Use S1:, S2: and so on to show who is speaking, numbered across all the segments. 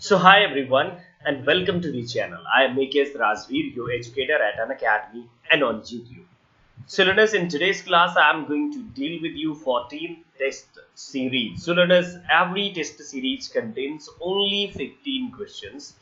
S1: So hi everyone and welcome to the channel. I am AKSRajveer, your educator at Unacademy and on YouTube. So learners, in today's class I am going to deal with you 14 test series. So learners, every test series contains only 15 questions,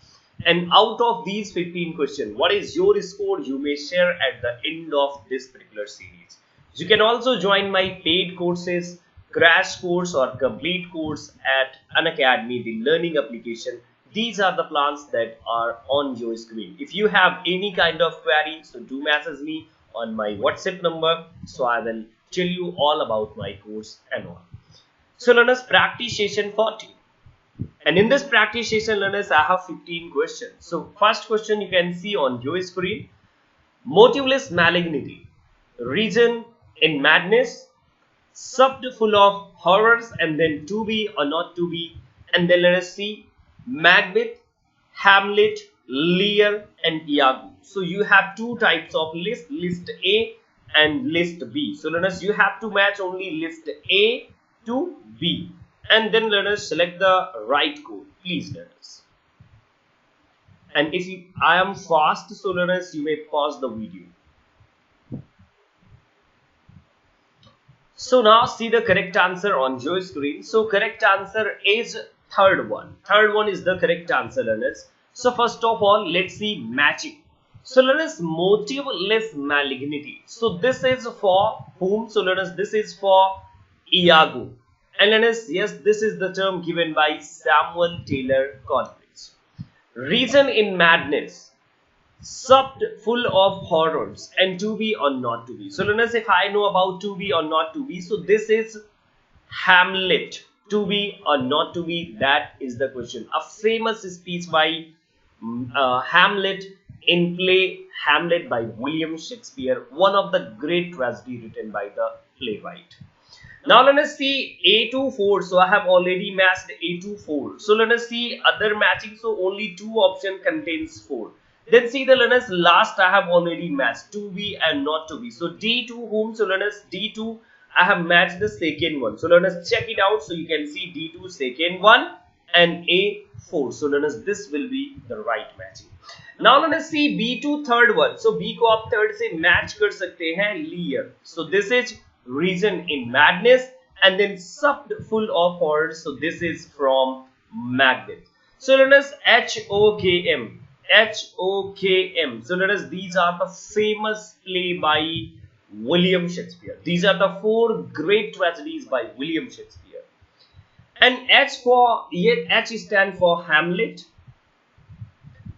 S1: and out of these 15 questions, what is your score you may share at the end of this particular series. You can also join my paid courses, crash course or complete course at Unacademy, the learning application. These are the plans that are on your screen. If you have any kind of query, so do message me on my WhatsApp number, so I will tell you all about my course and all. So learners, practice session 14, and in this practice session learners, I have 15 questions. So first question you can see on your screen: motiveless malignity, reason in madness, subbed full of horrors, and then to be or not to be, and then let us see Macbeth, Hamlet, Lear, and Iago. So you have two types of list A and list B. So learners, you have to match only list A to B, and then learners select the right code. Please learners. And if I am fast, so learners, you may pause the video. So now see the correct answer on your screen. So correct answer is third one. Third one is the correct answer, learners. So first of all, let's see matching. So learners, motiveless malignity. So this is for whom? So learners, this is for Iago. And learners, yes, this is the term given by Samuel Taylor Coleridge. Reason in madness, subbed full of horrors, and to be or not to be. So learners, if I know about to be or not to be, so this is Hamlet. To be or not to be, that is the question. A famous speech by Hamlet in play Hamlet by William Shakespeare, one of the great tragedy written by the playwright. Now let us see A to 4. So I have already matched A to 4. So let us see other matching. So only two option contains 4. Then see the learners, last I have already matched to be and not to be. So D to whom? So learners, D2 I have matched the second one. So learners, check it out. So you can see D2 second one and A4. So learners, this will be the right matching. Now let us see B2 third one. So B को आप third से match कर सकते हैं Lear. So this is reason in madness, and then subbed full of horrors. So this is from Macbeth. So learners, HOKM. HOKM. So let us, these are the famous play by William Shakespeare. These are the 4 great tragedies by William Shakespeare. And H stand for Hamlet,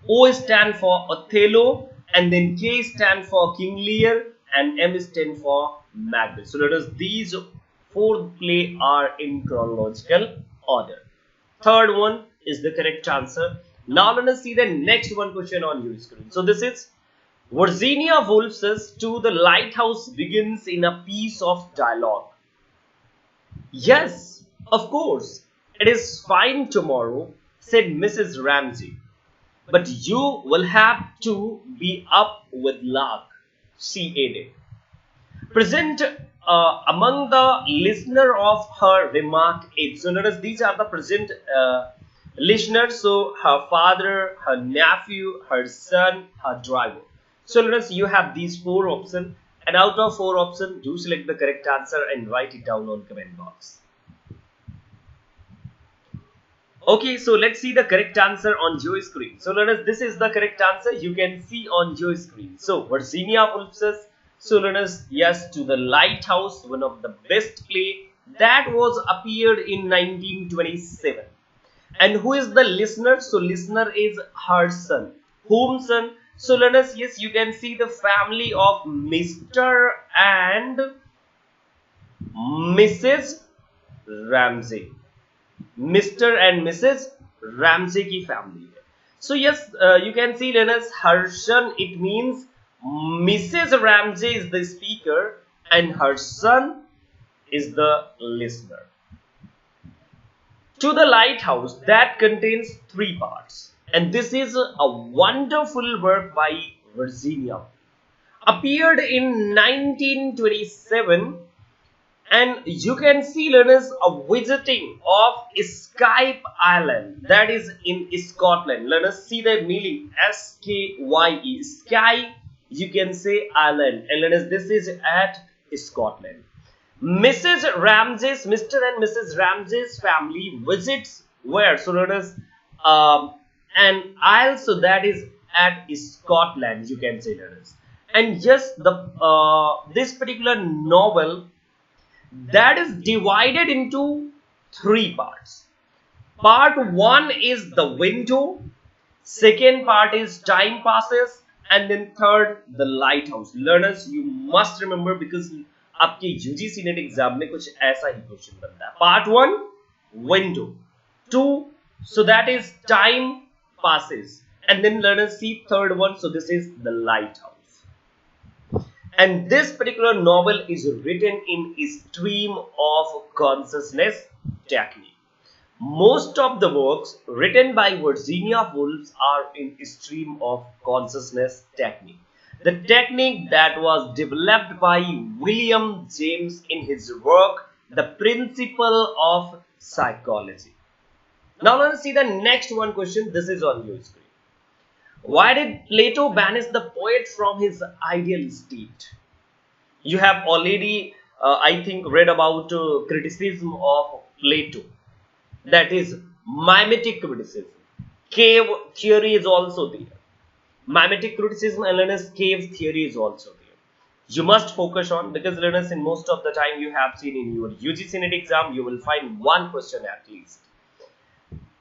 S1: O stand for Othello, and then K stand for King Lear, and M stand for Macbeth. So let us, these 4 play are in chronological order. Third one is the correct answer. Now let us see the next one question on your screen. So this is Virginia Woolf's To the Lighthouse begins in a piece of dialogue. Yes, of course, it is fine tomorrow, said Mrs. Ramsay, but you will have to be up with luck, she added. Present among the listener of her remark is, so notice these are the present listeners. So her father, her nephew, her son, her driver. So learners, you have these 4 options, and out of 4 options, do select the correct answer and write it down on comment box. Okay, so let's see the correct answer on your screen. So learners, this is the correct answer you can see on your screen. So Virginia Woolf's, so learners, yes, To the Lighthouse, one of the best play that was appeared in 1927. And who is the listener? So listener is her son. Whom son? So learners, yes, you can see the family of Mr. and Mrs. Ramsay. Mr. and Mrs. Ramsay की family. So yes, you can see learners, her son, it means Mrs. Ramsay is the speaker and her son is the listener. To the Lighthouse, that contains 3 parts, and this is a wonderful work by Virginia. Appeared in 1927, And you can see, learners, a visiting of Skype Island, that is in Scotland. Learners, see the meaning, S-K-Y-E, Sky, you can say island, and learners, this is at Scotland. Mrs. Ramsay's, Mr. and Mrs. Ramsay's family visits where? So learners, an isle, so that is at Scotland, you can say, learners. And yes, the this particular novel, that is divided into three parts. Part 1 is the window, second part is time passes, and then third the lighthouse. Learners, you must remember, because आपके UGC net exam में कुछ ऐसा ही question बनता है. Part 1 window, 2 so that is time passes, and then learners see third one, so this is the lighthouse. And this particular novel is written in a stream of consciousness technique. Most of the works written by Virginia Woolf are in a stream of consciousness technique. The technique that was developed by William James in his work, The Principle of Psychology. Now let us see the next one question. This is on your screen. Why did Plato banish the poet from his ideal state? You have already, I think, read about criticism of Plato. That is mimetic criticism. Cave theory is also there. Mimetic criticism and learners, cave theory is also there. You must focus on, because learners, in most of the time you have seen in your UGC NET exam, you will find one question at least.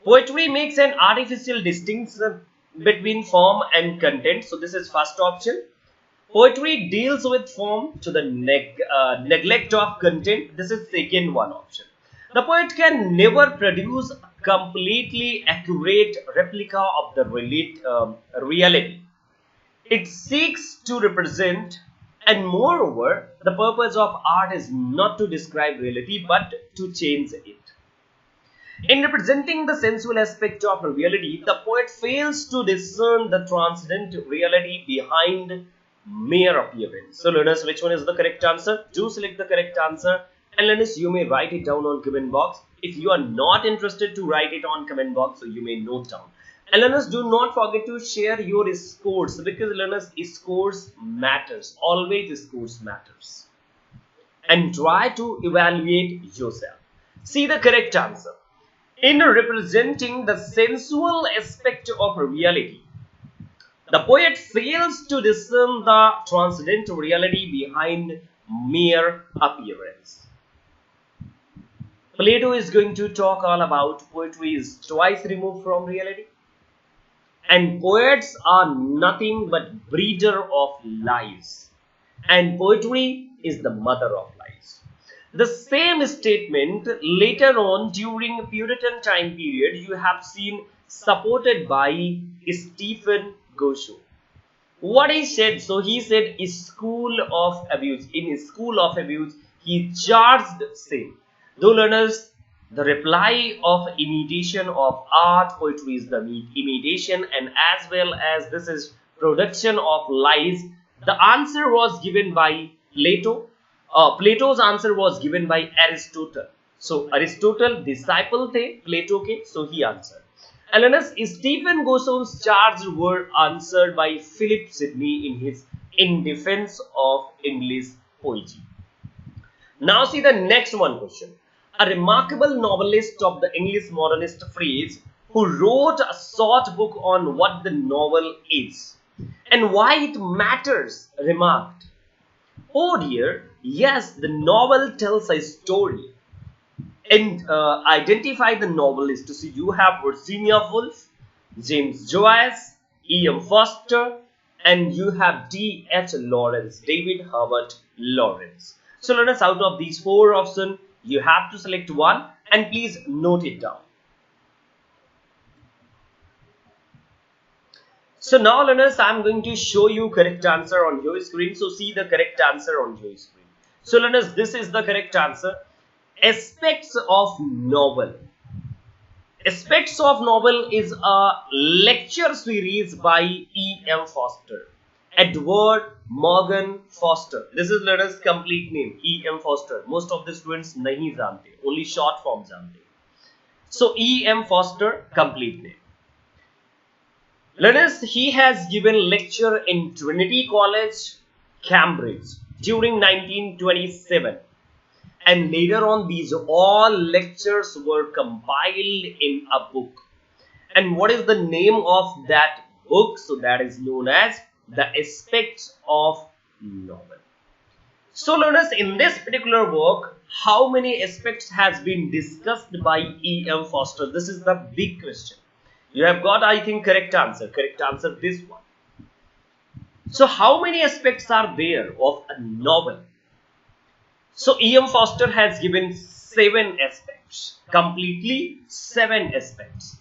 S1: Poetry makes an artificial distinction between form and content. So this is first option. Poetry deals with form to the neglect of content. This is second one option. The poet can never produce a completely accurate replica of the reality. It seeks to represent, and moreover, the purpose of art is not to describe reality but to change it. In representing the sensual aspect of reality, the poet fails to discern the transcendent reality behind mere appearance. So learners, which one is the correct answer? Do select the correct answer, and learners, you may write it down on comment box. If you are not interested to write it on comment box, so you may note down. And learners, do not forget to share your scores, because learners, scores matters. Always scores matters. And try to evaluate yourself. See the correct answer. In representing the sensual aspect of reality, the poet fails to discern the transcendental reality behind mere appearance. Plato is going to talk all about poetry is twice removed from reality, and poets are nothing but breeder of lies, and poetry is the mother of lies. The same statement later on during Puritan time period you have seen supported by Stephen Gosho. What he said, so he said a school of abuse. In a school of abuse, he charged sin. Though learners, the reply of imitation of art, poetry is the imitation, and as well as this is production of lies. The answer was given by Plato. Plato's answer was given by Aristotle. So Aristotle disciple the Plato ke, so he answered. And learners, Stephen Gosho's charges were answered by Philip Sidney in his In Defense of English Poetry. Now see the next one question. A remarkable novelist of the English modernist phrase who wrote a short book on what the novel is and why it matters remarked, "Oh dear, yes, the novel tells a story." And identify the novelist. So you have Virginia Woolf, James Joyce, E.M. Forster, and you have D.H. Lawrence, David Herbert Lawrence. So learners, out of these four options, you have to select one, and please note it down. So now learners, I am going to show you correct answer on your screen. So see the correct answer on your screen. So learners, this is the correct answer. Aspects of novel. Aspects of novel is a lecture series by E.M. Forster. Edward Morgan Foster. This is let us complete name E.M. Foster. Most of the students नहीं जानते, only short form जानते. So E.M. Foster, complete name. Let us, he has given lecture in Trinity College, Cambridge during 1927, and later on these all lectures were compiled in a book. And what is the name of that book? So that is known as The Aspects of Novel. So learners, in this particular work, how many aspects has been discussed by E.M. Foster? This is the big question. You have got, I think, correct answer. Correct answer, this one. So how many aspects are there of a novel? So E.M. Foster has given 7 aspects. Completely 7 aspects.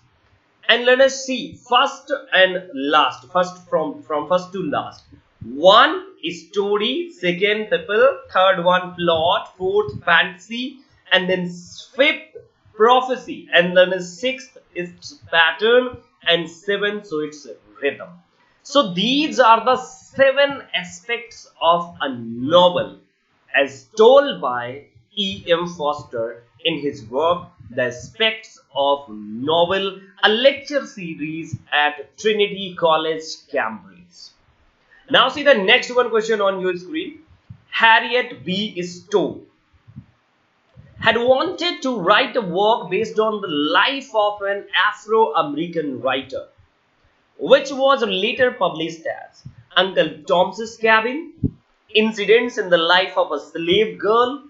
S1: And let us see first and last. First from first to last. 1 is story, second people, third one plot, fourth fantasy, and then fifth prophecy, and then 6th is pattern, and 7th, so it's rhythm. So these are the 7 aspects of a novel as told by E.M. Foster in his work The Aspects of Novel, a lecture series at Trinity College, Cambridge. Now see the next one question on your screen. Harriet B. Stowe had wanted to write a work based on the life of an Afro-American writer, which was later published as Uncle Tom's Cabin, Incidents in the Life of a Slave Girl,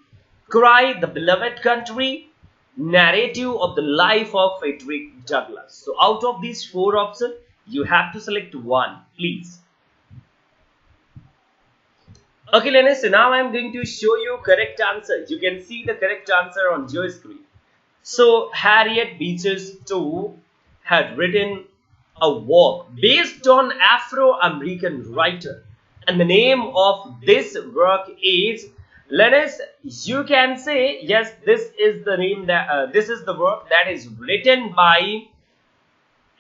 S1: Cry, the Beloved Country, Narrative of the Life of Frederick Douglass. So out of these 4 options, you have to select one, please. Okay, learners, so now I am going to show you correct answer. You can see the correct answer on your screen. So Harriet Beecher Stowe had written a work based on Afro-American writer, and the name of this work is, learners, you can say yes, this is the name that this is the work that is written by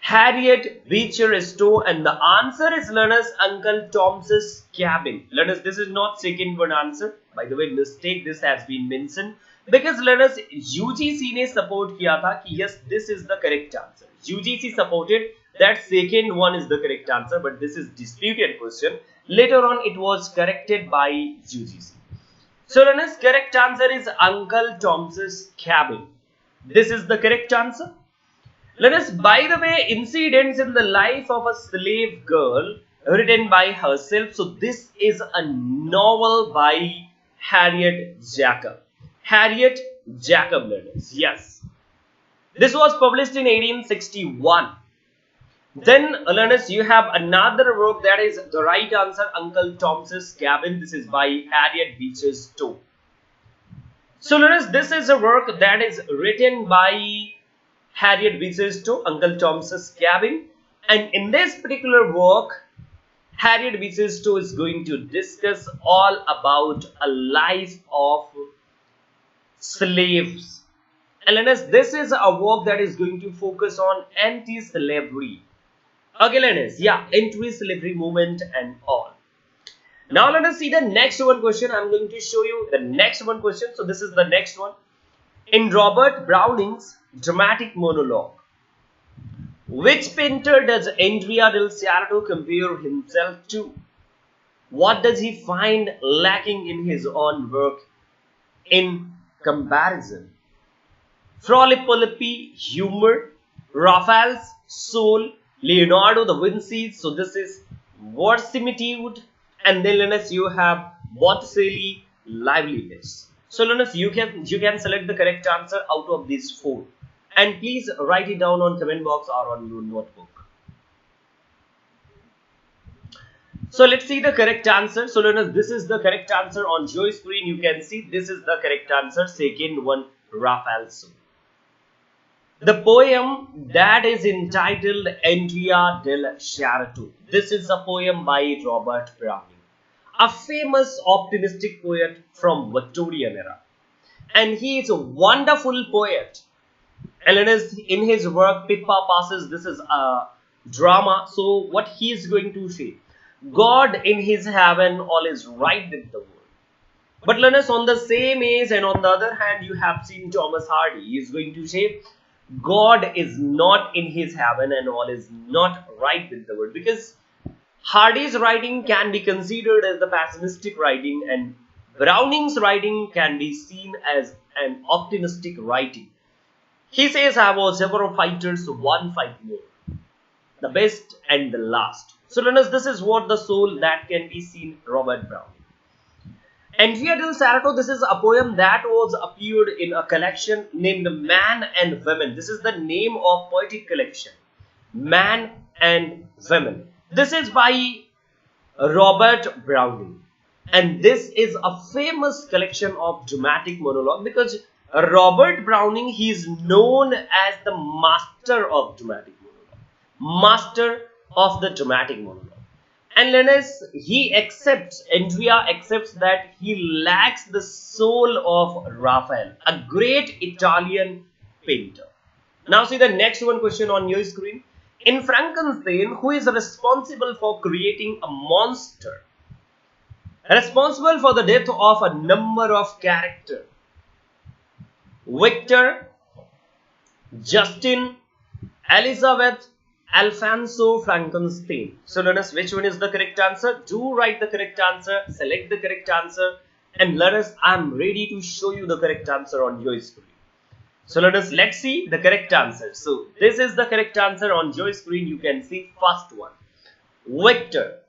S1: Harriet Beecher Stowe, and the answer is, learners, Uncle Tom's Cabin. Learners, this is not second one answer. By the way, mistake, this has been mentioned because learners, UGC ने support किया था कि yes, this is the correct answer. UGC supported that second one is the correct answer, but this is disputed question. Later on, it was corrected by UGC. So learners, correct answer is Uncle Tom's Cabin. This is the correct answer. Let us, by the way, Incidents in the Life of a Slave Girl, written by herself. So this is a novel by Harriet Jacob. Harriet Jacob, learners. Yes. This was published in 1861. Then, learners, you have another work that is the right answer, Uncle Tom's Cabin. This is by Harriet Beecher Stowe. So, learners, this is a work that is written by Harriet Beecher Stowe, Uncle Tom's Cabin, and in this particular work, Harriet Beecher Stowe is going to discuss all about a life of slaves. And learners, this is a work that is going to focus on anti-slavery. Okay, learners, yeah, anti-slavery movement and all. Now let us see the next one question. I'm going to show you the next one question. So this is the next one. In Robert Browning's dramatic monologue, which painter does Andrea del Sarto compare himself to? What does he find lacking in his own work in comparison? Frolic-Polypi, humor, Raphael's soul, Leonardo da Vinci's, so this is verisimilitude, and then learners, you have Botticelli, liveliness. So learners, you can select the correct answer out of these 4, and please write it down on comment box or on your notebook. So let's see the correct answer. So learners, this is the correct answer on your screen. You can see this is the correct answer. Second one, Raphael's soul. The poem that is entitled Andrea del Sarto. This is a poem by Robert Browning, a famous optimistic poet from Victorian era, and he is a wonderful poet. And in his work Pippa Passes, this is a drama. So what he is going to say, God in his heaven, all is right with the world. But learners, on the same age and on the other hand, you have seen Thomas Hardy. He is going to say, God is not in his heaven and all is not right with the world. Because Hardy's writing can be considered as the pessimistic writing and Browning's writing can be seen as an optimistic writing. He says, I was ever a fighter, so one fight more. The best and the last. So learners, this is what the soul that can be seen Robert Browning. Andrea del Sarto, this is a poem that was appeared in a collection named Man and Women. This is the name of poetic collection. Man and Women. This is by Robert Browning. And this is a famous collection of dramatic monologue because Robert Browning, he is known as the master of dramatic monologue. Master of the dramatic monologue. And Lennes, Andrea accepts that he lacks the soul of Raphael, a great Italian painter. Now see the next one question on your screen. In Frankenstein, who is responsible for creating a monster? Responsible for the death of a number of characters. Victor, Justin, Elizabeth, Alfonso Frankenstein. So learn us which one is the correct answer. Do write the correct answer, select the correct answer, and learn us, I am ready to show you the correct answer on your screen. So learn us, let's see the correct answer. So this is the correct answer on your screen. You can see first one. Victor.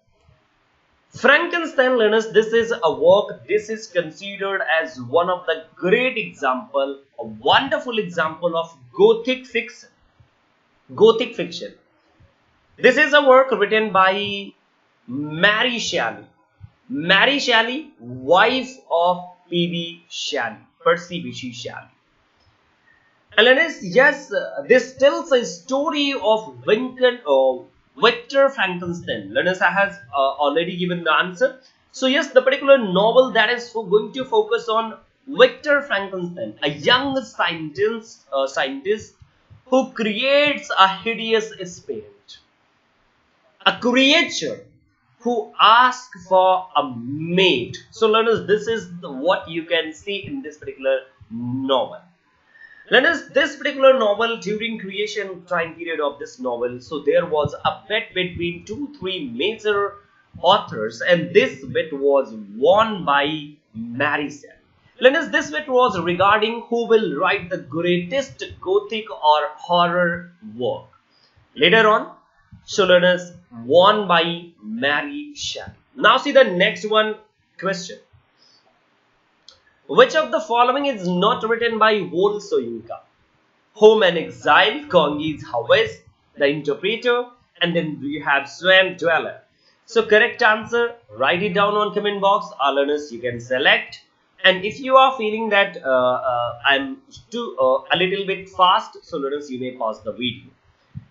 S1: Frankenstein, learners, this is a work, this is considered as one of the great example, a wonderful example of Gothic fiction. Gothic fiction. This is a work written by Mary Shelley. Mary Shelley, wife of P.B. Shelley, Percy B.C. Shelley. And yes, this tells a story of Victor Frankenstein. Lenessa has already given the answer. So yes, the particular novel that is going to focus on Victor Frankenstein, a young scientist who creates a hideous spirit. A creature who asks for a mate. So learners, this is what you can see in this particular novel. Learners, this particular novel, during creation time period of this novel, so there was a bet between 2-3 major authors, and this bet was won by Mary Shelley. Learners, this bet was regarding who will write the greatest Gothic or horror work. Later on, so learners, won by Mary Shelley. Now see the next one question. Which of the following is not written by Wole Soyinka? Home and Exile, Congi's Harvest, The Interpreter, and then we have Swamp Dweller. So correct answer, write it down on comment box. Our learners, you can select. And if you are feeling that I'm a little bit fast, so learners, you may pause the video.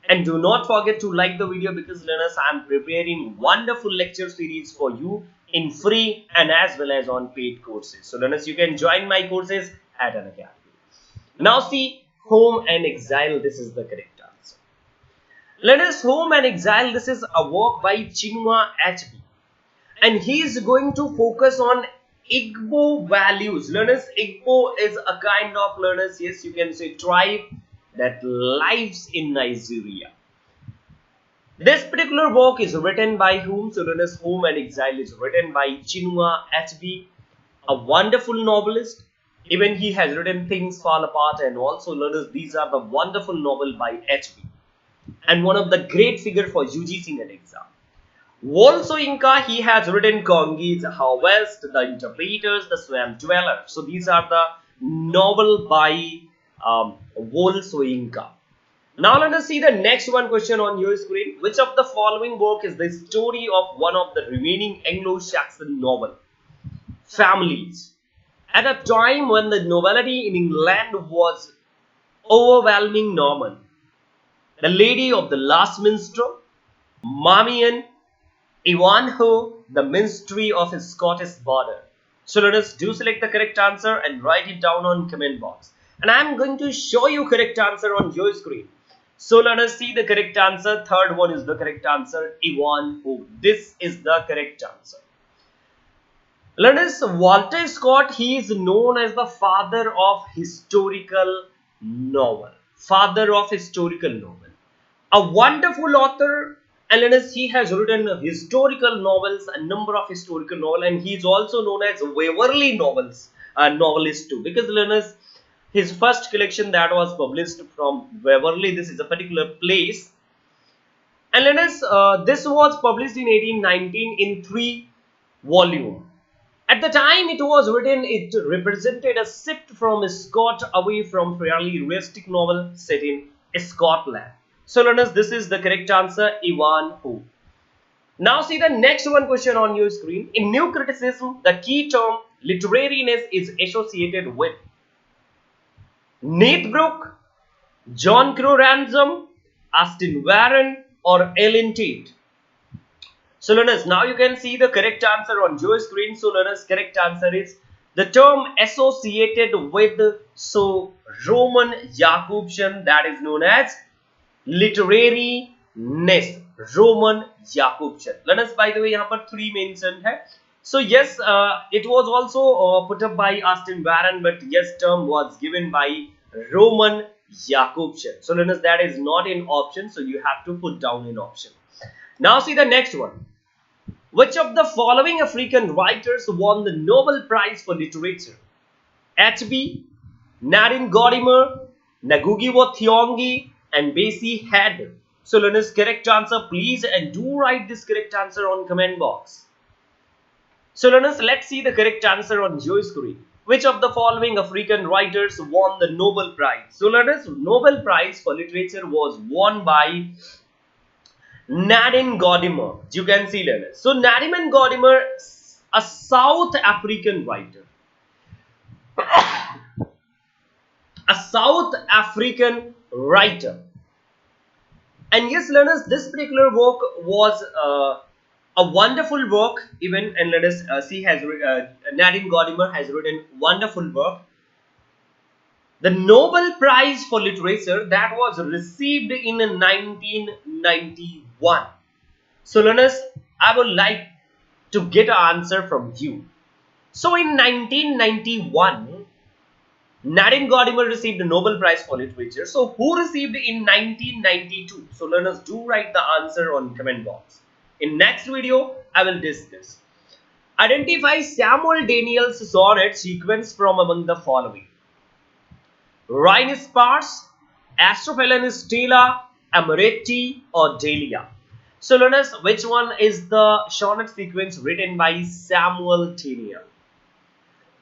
S1: And do not forget to like the video because learners, I am preparing wonderful lecture series for you in free and as well as on paid courses. So learners, you can join my courses at Unacademy. Now see, Home and Exile, this is the correct answer. Learners, Home and Exile, this is a work by Chinua Achebe. And he is going to focus on Igbo values. Learners, Igbo is a kind of, learners, yes, you can say tribe that lives in Nigeria. This particular work is written by whom? So learners, Home and Exile is written by Chinua Achebe, a wonderful novelist. Even he has written Things Fall Apart, and also learners, these are the wonderful novel by Achebe and one of the great figure for UGC net exam. Wole Soyinka, he has written Congi's Harvest, The Interpreters, The Swamp Dweller. So these are the novel by Wole Soyinka. Now let us see the next one question on your screen. Which of the following work is the story of one of the remaining Anglo-Saxon novel? Families. At a time when the nobility in England was overwhelming Norman, The Lady of the Last Minstrel, Marmion, Ivanhoe, The Minstrel of his Scottish Border. So let us do select the correct answer and write it down on comment box. And I am going to show you correct answer on your screen. So let us see the correct answer. Third one is the correct answer. Ivanhoe. This is the correct answer. Learners, Walter Scott, he is known as the father of historical novel. Father of historical novel. A wonderful author, and learners, he has written historical novels, a number of historical novels, and he is also known as Waverley novels, a novelist too. Because learners, his first collection that was published from Waverley, this is a particular place. And learners, this was published in 1819 in 3 volumes. At the time it was written, it represented a shift from Scott away from fairly realistic novel set in Scotland. So learners, this is the correct answer, Ivanhoe. Now see the next one question on your screen. In new criticism, the key term literariness is associated with Nate Brooke, John Crow Ransom, Austin Warren, or Ellen Tate. So learners, now you can see the correct answer on your screen. So learners, correct answer is the term associated with Roman Jakobson, that is known as literariness. Roman Jakobson. Learners, by the way, यहाँ पर 3 mentioned है. So yes, it was also put up by Austin Warren, but yes, term was given by Roman Jakobson. So learners, that is not in option, so you have to put down in option. Now see the next one. Which of the following African writers won the Nobel Prize for Literature? H.B., Nadine Gordimer, Ngugi wa Thiong'o, and Bessie Haddon. So learners, correct answer please, and do write this correct answer on comment box. So learners, let's see the correct answer on your screen. Which of the following African writers won the Nobel Prize? So learners, Nobel Prize for Literature was won by Nadine Gordimer. You can see learners. So Nadine Gordimer, a South African writer. A South African writer. And yes, learners, this particular work was a wonderful work. Even, and let us see, Nadine Gordimer has written wonderful work. The Nobel Prize for Literature that was received in 1991. So learners, I would like to get an answer from you. So in 1991, Nadine Gordimer received the Nobel Prize for Literature. So who received in 1992? So learners, do write the answer on comment box. In next video, I will discuss. Identify Samuel Daniel's sonnet sequence from among the following. Rhine Sparse, Astrophelen Stella, Amoretti, or Delia. So learners, which one is the sonnet sequence written by Samuel Daniel?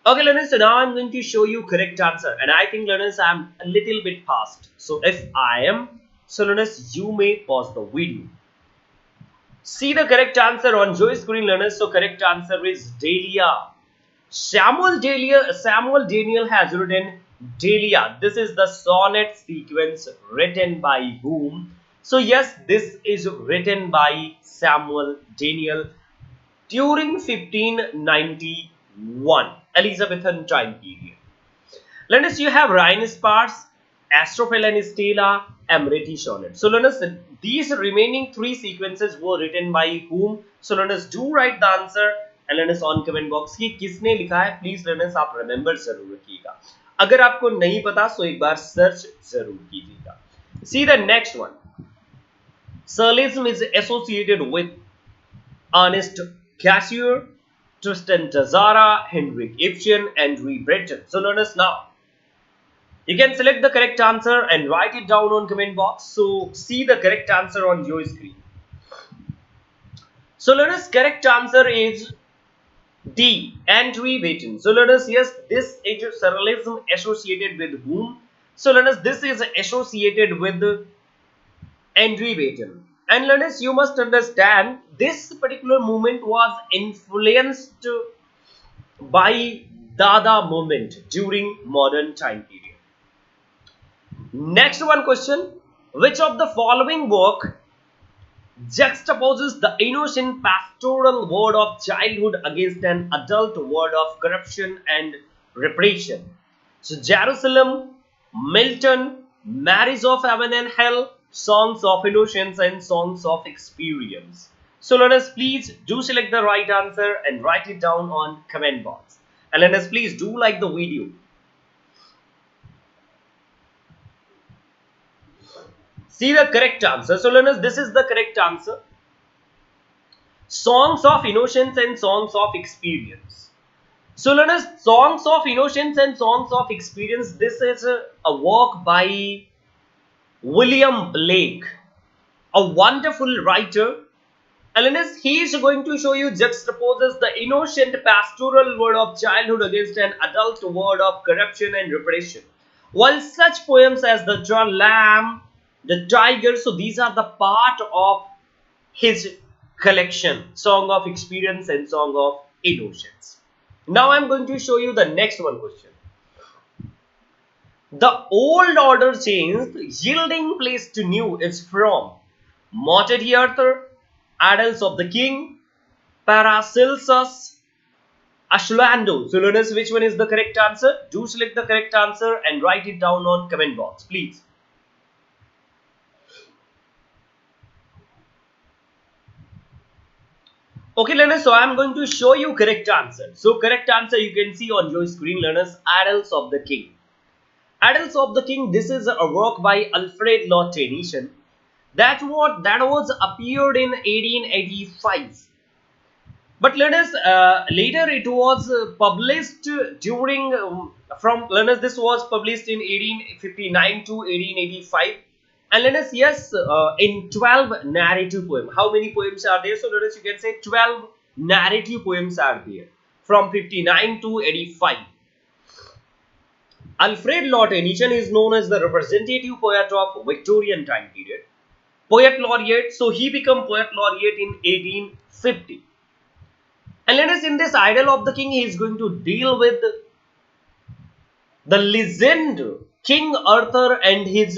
S1: Okay learners, so now I'm going to show you correct answer, and I think learners, I'm a little bit fast. So if I am, so learners, you may pause the video. See the correct answer on your screen learners. So correct answer is Delia. Samuel Daniel has written Delia. This is the sonnet sequence written by whom? So yes, this is written by Samuel Daniel during 1591 Elizabethan time period. Learners, you have Rhine Sparse, Astrophelen Stella, Amoretti sonnet. So learners, these remaining 3 sequences were written by whom? So learners, do write the answer and learners on comment box. कि किसने लिखा है, please learners आप remember जरूर रखिएगा. अगर आपको नहीं पता तो एक बार सर्च जरूर कीजिएगा. See the next one. Surrealism is associated with Ernest Cassirer, Tristan Tzara, Henrik Ibsen, and Henri Breton. So learners, now you can select the correct answer and write it down on comment box. So see the correct answer on your screen. So learners, correct answer is D, Henri Breton. So learners, yes, this is surrealism associated with whom? So learners, this is associated with Henri Breton. And learners, you must understand this particular movement was influenced by Dada movement during modern time period. Next one question. Which of the following work juxtaposes the innocent pastoral word of childhood against an adult word of corruption and repression? So Jerusalem, Milton, Marriage of Heaven and Hell, songs of innocence and songs of experience. So learners, please do select the right answer and write it down on comment box. And learners, please do like the video. See the correct answer. So learners, this is the correct answer. Songs of innocence and songs of experience. So learners, songs of innocence and songs of experience, this is a work by William Blake, a wonderful writer. And learners, he is going to show you juxtaposes the innocent pastoral word of childhood against an adult word of corruption and repression. While such poems as the Lamb, the Tiger, so these are the part of his collection, Song of Experience and Song of Innocence. Now I am going to show you the next one question. The old order changed, yielding place to new is from Morte Arthur, Adults of the King, Paracelsus, Ashlandó. So learners, which one is the correct answer? Do select the correct answer and write it down on comment box, please. Okay learners, so I am going to show you correct answer. So correct answer you can see on your screen, learners, Adults of the King. Adults of the King, this is a work by Alfred Lord Tennyson. That was appeared in 1885. But learners, later it was published during from learners. This was published in 1859 to 1885. And learners, yes, in 12 narrative poems. How many poems are there? So learners, you can say 12 narrative poems are there from 59 to 85. Alfred Lord Tennyson is known as the representative poet of Victorian time period. Poet laureate, so he became poet laureate in 1850. And let us, in this Idol of the King, he is going to deal with the legend King Arthur and his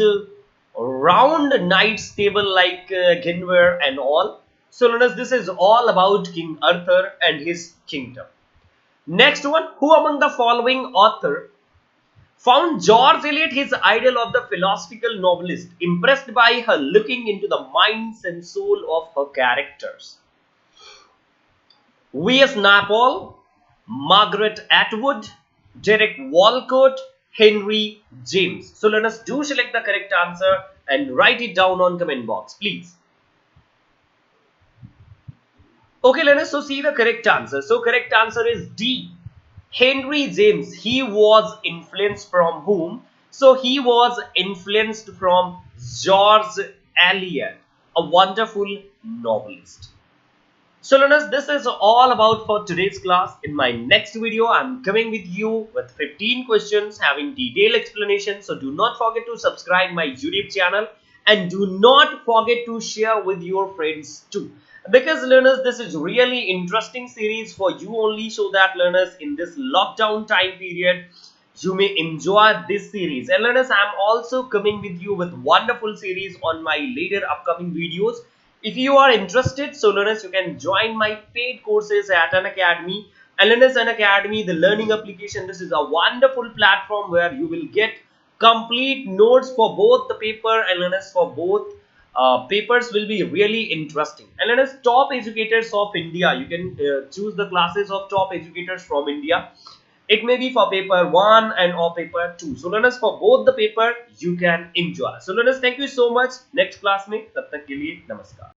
S1: round knights table like Guinevere and all. So let us, this is all about King Arthur and his kingdom. Next one, who among the following author found George Eliot his idol of the philosophical novelist, impressed by her looking into the minds and soul of her characters? V.S. Naipaul, Margaret Atwood, Derek Walcott, Henry James. So let us do select the correct answer and write it down on comment box, please. Okay, let us so see the correct answer. So correct answer is D. Henry James. He was influenced from whom? So he was influenced from George Eliot, a wonderful novelist. So learners, this is all about for today's class. In my next video, I'm coming with you with 15 questions having detailed explanation. So do not forget to subscribe my YouTube channel and do not forget to share with your friends too. Because learners, this is really interesting series for you only, so that learners in this lockdown time period you may enjoy this series. And learners, I'm also coming with you with wonderful series on my later upcoming videos. If you are interested, so learners, you can join my paid courses at Unacademy. And learners, Unacademy, the learning application, this is a wonderful platform where you will get complete notes for both the paper and learners for both papers will be really interesting. And learners, top educators of India, you can choose the classes of top educators from India. It may be for paper 1 and or paper 2. So learners, for both the paper you can enjoy. So learners, thank you so much. Next class mein tab tak ke liye namaskar.